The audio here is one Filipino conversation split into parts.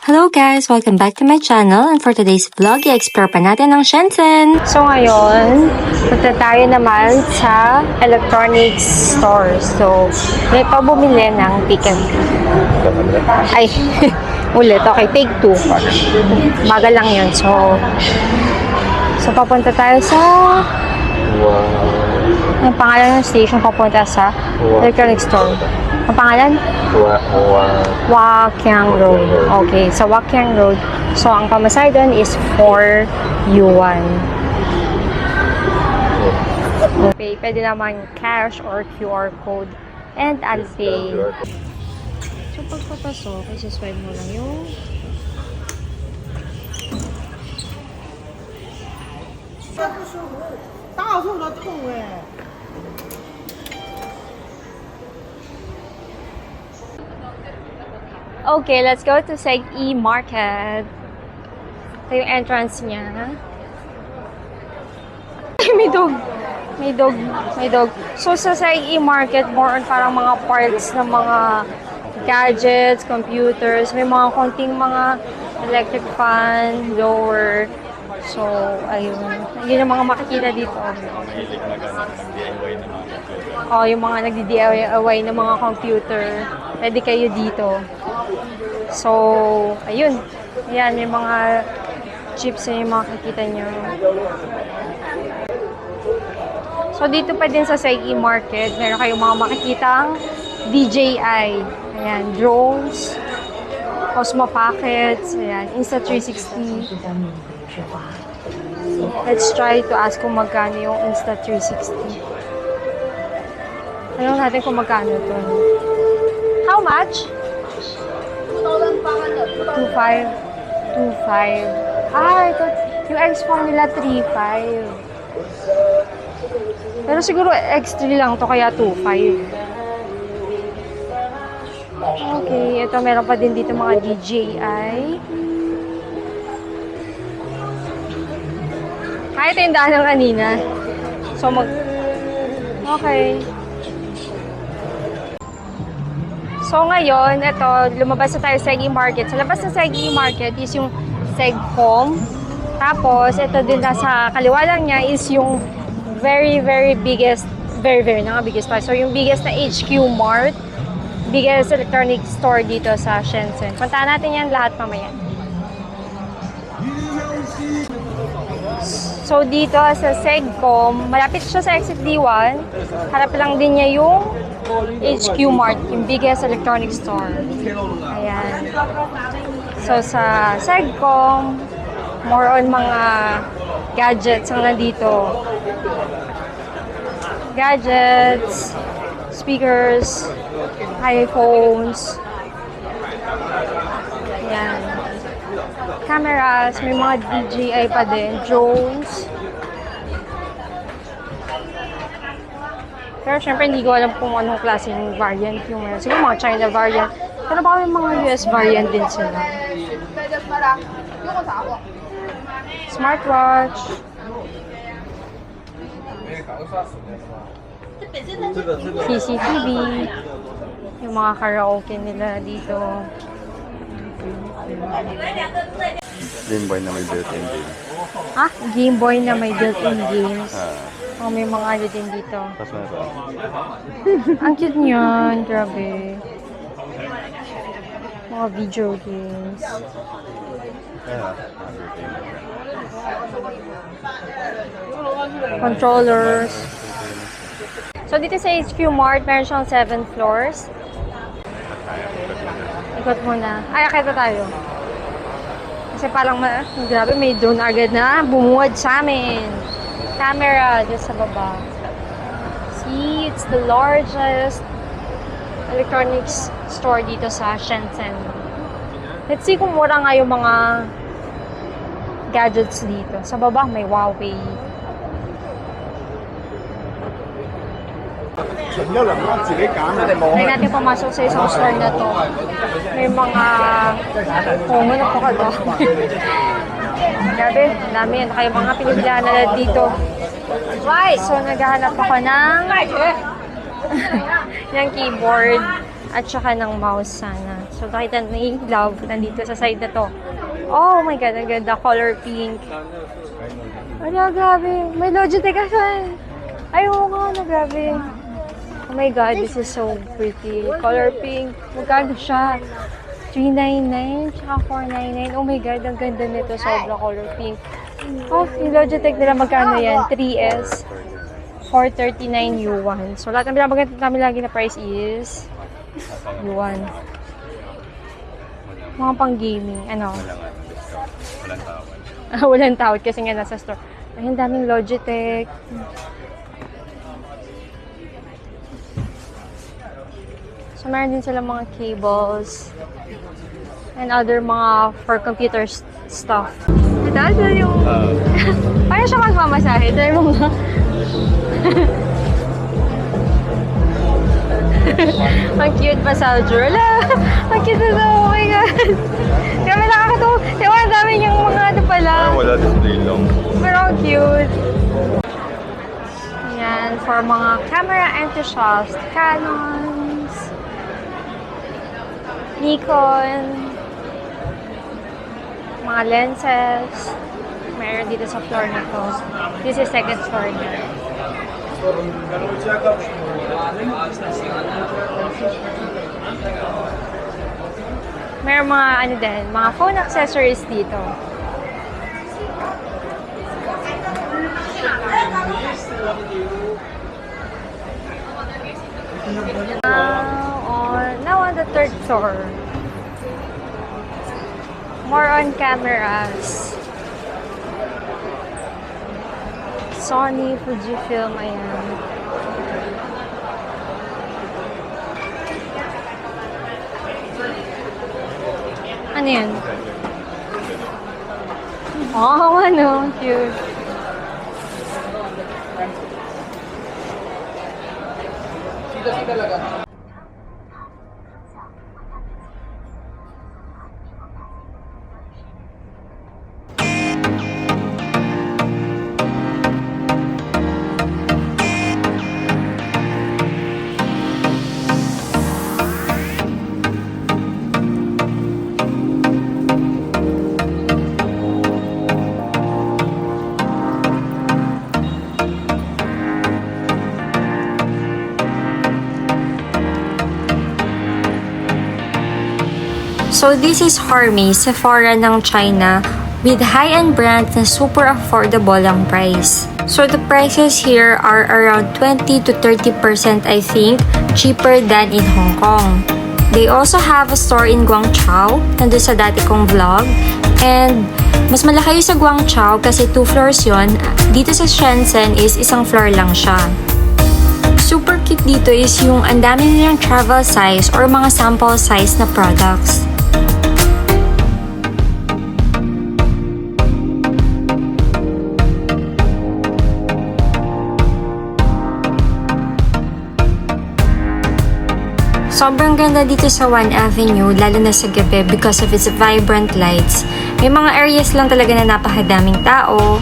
Hello guys! Welcome back to my channel, and for today's vlog, i-explore pa natin ang Shenzhen. So ngayon, punta tayo naman sa electronics store. So, ito bumili ng ticket. Ay, ulit. Okay, take 2. Bagal lang yun. So papunta tayo sa... Ang pangalan ng station papunta sa electronics store. Ang pangalan? Wakyang Road. Okay, sa Wakyang Road. So, ang pamasahe doon is 4 yuan. Okay, pwede naman cash or QR code and Alipay. So, pagpapasok, isaswipe mo lang yung Okay, let's go to Seg-E Market. Ito yung entrance niya. May dog. May dog. May dog. So, sa Seg-E Market, more on parang mga parts ng mga gadgets, computers. May mga konting mga electric fan, blower. So, ayun. Yun yung mga makikita dito. Oh, yung mga nagdi-DIY ng mga computer. Pwede kayo dito. So, ayun. Ayan, may mga chips na yung makikita nyo. So, dito pa din sa Seg-E Market, meron kayong mga makikitang DJI. Ayan, drones, Osmo Pockets, ayan, Insta360. Let's try to ask kung magkano yung Insta360. Tanong natin kung magkano ito. How much? 2.5. 2.5. Ah, ito. Yung X4 nila, 3.5. Pero siguro X3 lang to kaya 2.5. Okay, ito meron pa din dito mga DJI. Ito yung daan ng kanina. So, okay. So, ngayon, ito, lumabas na tayo sa Seg-E Market. Sa labas ng Seg-E Market is yung Segcom. Tapos, ito din nasa kaliwa lang niya is yung very biggest, biggest pa. So, yung biggest na HQ Mart, biggest electronic store dito sa Shenzhen. Puntahan natin yan lahat mamaya. So, dito sa Segcom, malapit siya sa Exit D1. Harap lang din niya yung HQ Mart, yung biggest electronic store. Ayan. So, sa Segcom, more on mga gadgets ang nandito. Gadgets, speakers, iPhones. Ayan. Cameras, may mga DJI pa din, drones. Pero syempre hindi ko alam kung anong klaseng variant yung meron. Siguro mga China variant. Pero baka may mga US variant din sila. Smartwatch. CCTV. Yung mga karaoke nila dito. Game Boy na may built-in game. Ha? Game Boy na may built-in games. Oh, may mga ano din dito. Tapos na ito. Ang cute niyan. Grabe. Mga video games. Controllers. So, dito sa HQ Mart, meron siyang 7 floors. Ikot muna. Ay, akita tayo. Kasi parang, grabe, may drone agad na bumuwad sa amin. Camera, just sa baba. See, it's the largest electronics store dito sa Shenzhen. Let's see kung mura nga yung mga gadgets dito. Sa baba, may Huawei. May natin pumasok sa isang store na to. May mga ano po ka daw. Grabe, dami yan. Kaya mga pinipilahan na dito. So, naghahanap ako ng keyboard at saka ng mouse sana. So, nakita ni Love nandito sa side na to. Oh my God, ang ganda. Color pink. Ala, grabe. May Logitech kasi. Ay, oo nga, na grabe. Oh my God, this is so pretty. Color pink. Magkano siya? $399 tsaka $499. Oh my God, ang ganda nito. Sobra color pink. Oh, yung Logitech nila, magkano yan? 3S. 439 yuan. So, lahat ng binabagat namin lagi na price is yuan. Mga pang gaming. Ano? Walang tawad. Walang tawad kasi nga nasa store. Ay, ang daming Logitech. So, meron din sila mga cables and other mga for computer stuff. Ito yung... Paano siya magmamasahe? Ito yung mga... Ang cute massager. Wala! Ang cute na. Oh my God! Grabe nakakatawa. Diba, ang dami yung mga ano pala. Wala, display lang. Pero ang cute. Yan, for mga camera enthusiast. Canons. Nikon. Mga lenses. Meron dito sa floor na to. This is second floor na. Meron mga ano din, mga phone accessories dito. Now on the third floor. More on cameras. Sony, Fujifilm, ayan. Ano yan? Oh, ano? Cute. So this is Harmony, Sephora ng China, with high-end brands na super affordable ang price. So the prices here are around 20 to 30% I think cheaper than in Hong Kong. They also have a store in Guangzhou, nandun sa dati kong vlog. And mas malaki yung sa Guangzhou kasi 2 floors yon. Dito sa Shenzhen is isang floor lang siya. Super cute dito is yung ang dami nilang travel size or mga sample size na products. Sobrang ganda dito sa One Avenue, lalo na sa gabi because of its vibrant lights. May mga areas lang talaga na napakadaming tao.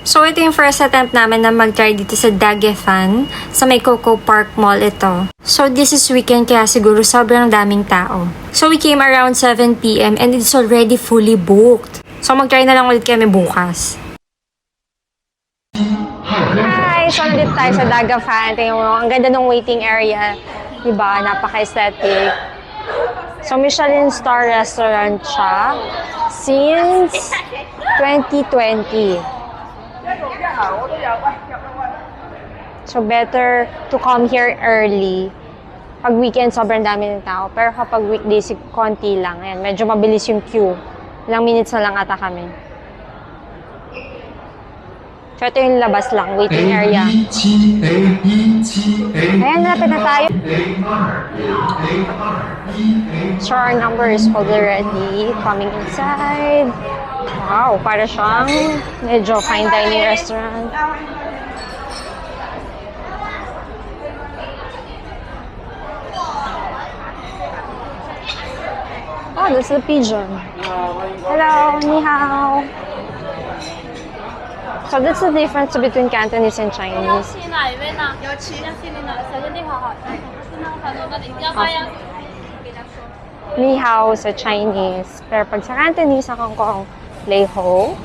So, ito yung first attempt namin na mag-try dito sa Dagupan, sa may Coco Park Mall ito. So, this is weekend kaya siguro sobrang daming tao. So, we came around 7 PM and it's already fully booked. So, mag-try na lang ulit kami bukas. Hi! So, nandito tayo sa Dagupan. Tingnan mo, ang ganda ng waiting area. Diba? Napaka-aesthetic. So, Michelin Star Restaurant siya since 2020. So, better to come here early. Pag weekend, sobrang dami ng tao. Pero kapag weekdays, konti lang. Ayan, medyo mabilis yung queue. Ilang minutes na lang ata kami. So, ito yung labas lang, waiting area. Ayan, lapit na tayo. So, our number is already coming inside. Wow, para siyang medyo fine dining restaurant. Oh, this is a pigeon. Hello, ni hao. So that's the difference between Cantonese and Chinese. 洗哪一位呢？有吃。要洗你哪？小姐你好好，是那个很多的，你要不要？ Ni hao sa Chinese. Pero pag sa Cantonese, akong kong lei ho.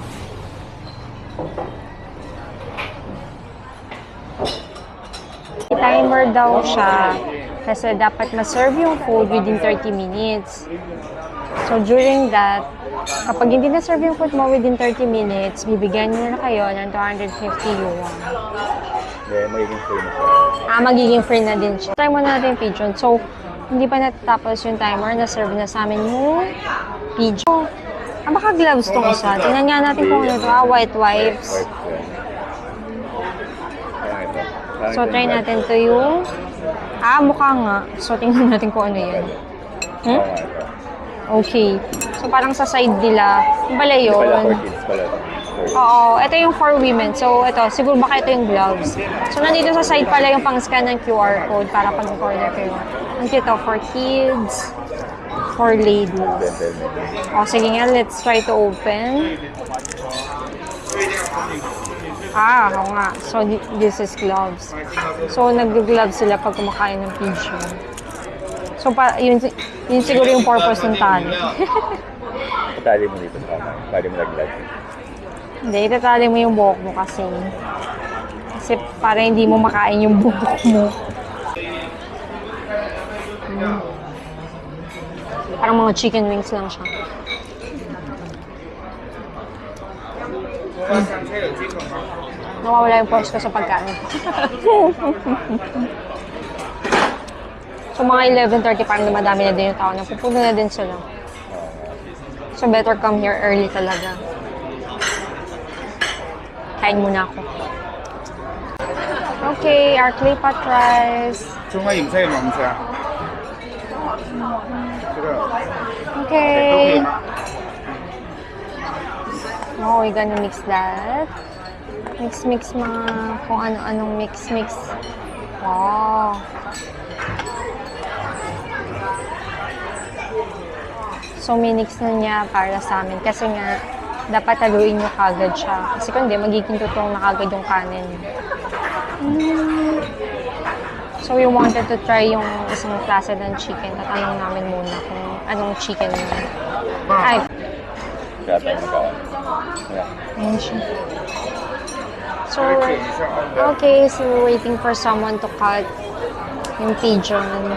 Timer daw siya kasi dapat ma-serve yung food within 30 minutes. So during that, kapag hindi na-serve yung food mo within 30 minutes, bibigyan nyo na kayo ng 250 yuan. Yeah, magiging free na siya. Magiging free na din siya. Try muna natin yung pigeon. So, hindi pa natatapos yung timer, na-serve na sa amin yung pigeon. Baka gloves tong isa. Tingnan nga natin kung ano ito. White wipes. So, try natin to yung... mukha nga. So, tingnan natin kung ano yan. Okay. So, parang sa side nila. Yung pala Pala for yun. kids pala. Oo. Ito yung for women. So, ito. Siguro baka ito yung gloves. So, nandito sa side pala yung pang-scan ng QR code para pag order kayo. Ang cute to. For kids. For ladies. Sige nga. Let's try to open. Oo nga. So, this is gloves. So, nag-gloves sila pag kumakain ng pigeon. So, yun siguro yung purpose ng tali. Patali mo dito sa akin. Patali mo laglag. Hindi, itatali mo yung buhok mo kasi. Kasi para hindi mo makain yung buhok mo. Parang mga chicken wings lang siya. Nawawala yung pause ko sa pagkain. So mga 11:30 parang dumadami na din yung tao. Napupuno na din sila. So better come here early talaga. Kain muna ako. Okay, our clay pot rice. 中华饮菜吗？我们吃。这个 Okay. Oh, we're gonna mix that. Mix mga kung ano-anong mix. Wow. So, minix na niya para sa amin. Kasi nga, dapat haluin nyo kagad siya. Kasi kung hindi, magiging tutong na kagad yung kanin. So, we wanted to try yung isang klase ng chicken. Tatanong namin muna kung anong chicken yun. Ay, Kaya tayo magawa. ayun siya. So, okay. So, we're waiting for someone to cut yung pigeon.